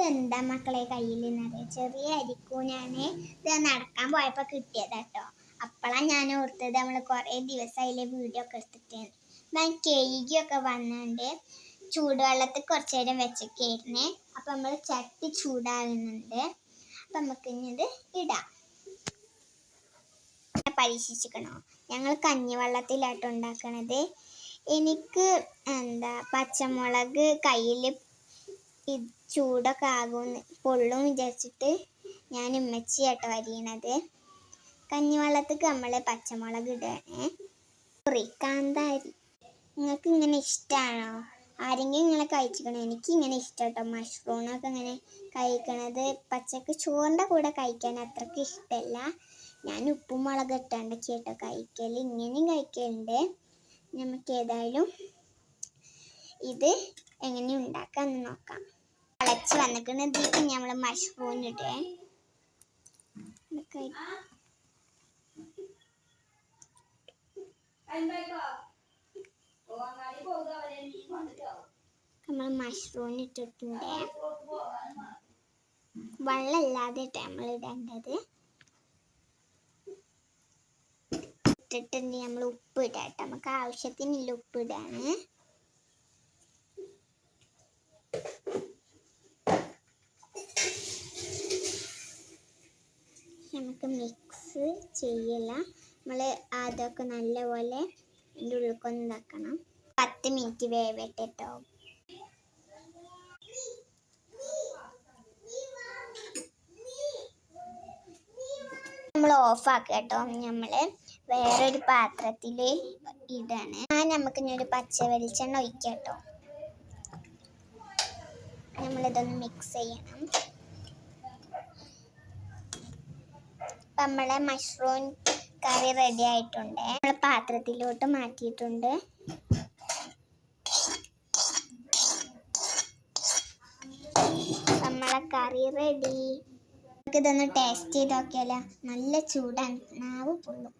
ഇതെന്താ മക്കളെ കയ്യിൽ നിന്നറിയാം, ചെറിയ അരിക്കൂനാണ്. ഇത് നടക്കാൻ പോയപ്പോൾ കിട്ടിയതാട്ടോ. അപ്പോഴാണ് ഞാൻ ഓർത്തത് നമ്മൾ കുറേ ദിവസമായില്ലേ വീഡിയോ ഒക്കെ എടുത്തിട്ട്. ഞാൻ കേകിയൊക്കെ വന്നുകൊണ്ട് ചൂടുവെള്ളത്തിൽ കുറച്ച് നേരം വെച്ചൊക്കെയായിരുന്നേ. അപ്പം നമ്മൾ ചട്ടി ചൂടാകുന്നുണ്ട്. അപ്പം നമുക്ക് ഇനി ഇത് ഇടാം. പരീക്ഷിച്ചിക്കണോ? ഞങ്ങൾ കഞ്ഞിവെള്ളത്തിലാട്ടോ ഉണ്ടാക്കണത്. എനിക്ക് പച്ചമുളക് കയ്യിൽ ചൂടൊക്കെ പൊള്ളും വിചാരിച്ചിട്ട് ഞാൻ ഉമ്മച്ചിയാട്ടോ അരിയണത്. കഞ്ഞിവെള്ളത്തേക്ക് നമ്മൾ പച്ചമുളക് ഇടണേ. കാന്താരി നിങ്ങൾക്ക് ഇങ്ങനെ ഇഷ്ടമാണോ? ആരെങ്കിലും ഇങ്ങനെ കഴിച്ചിക്കണോ? എനിക്ക് ഇങ്ങനെ ഇഷ്ടം കേട്ടോ. മഷ്റൂമൊക്കെ ഇങ്ങനെ കഴിക്കണത് പച്ചക്ക് ചോറിൻ്റെ കൂടെ കഴിക്കാൻ അത്രയ്ക്ക് ഇഷ്ടമല്ല. ഞാൻ ഉപ്പും മുളക് ഇട്ടാണ്ട് കേട്ടോ കഴിക്കൽ. ഇങ്ങനെയും കഴിക്കലുണ്ട്. നമുക്ക് ഏതായാലും ഇത് എങ്ങനെ ഉണ്ടാക്കാമെന്ന് നോക്കാം. തിളച്ച് വന്നിട്ട് നമ്മൾ മഷ്റൂം ഇടേ. നമ്മൾ മഷ്റൂം ഇട്ടിട്ടുണ്ട്. വെള്ളമില്ലാതെ നമ്മൾ ഇടേണ്ടത്. ഇട്ടിട്ടുണ്ട്. നമ്മൾ ഉപ്പ് ഇടാം. നമുക്ക് ആവശ്യത്തിനുള്ള ഉപ്പ് ഇടാണ്. നമുക്ക് മിക്സ് ചെയ്യില്ല. നമ്മൾ അതൊക്കെ നല്ലപോലെ അതിൻ്റെ ഉള്ളിൽ ഇതാക്കണം. 10 മിനിറ്റ് വേവട്ടെ കേട്ടോ. നമ്മൾ ഓഫാക്കുക കേട്ടോ. നമ്മൾ വേറൊരു പാത്രത്തിൽ ഇടാണ്. നമുക്ക് ഇനി ഒരു പച്ച വെളിച്ചെണ്ണ ഒഴിക്കാം കേട്ടോ. നമ്മളിതൊന്ന് മിക്സ് ചെയ്യണം. നമ്മളെ മഷ്റൂം കറി റെഡി ആയിട്ടുണ്ട്. നമ്മൾ പാത്രത്തിലോട്ട് മാറ്റിയിട്ടുണ്ട്. നമ്മളെ കറി റെഡി. നമുക്കിതൊന്ന് ടേസ്റ്റ് ചെയ്ത് നോക്കിയാലോ? നല്ല ചൂടാണ്, നാവ് പൊള്ളും.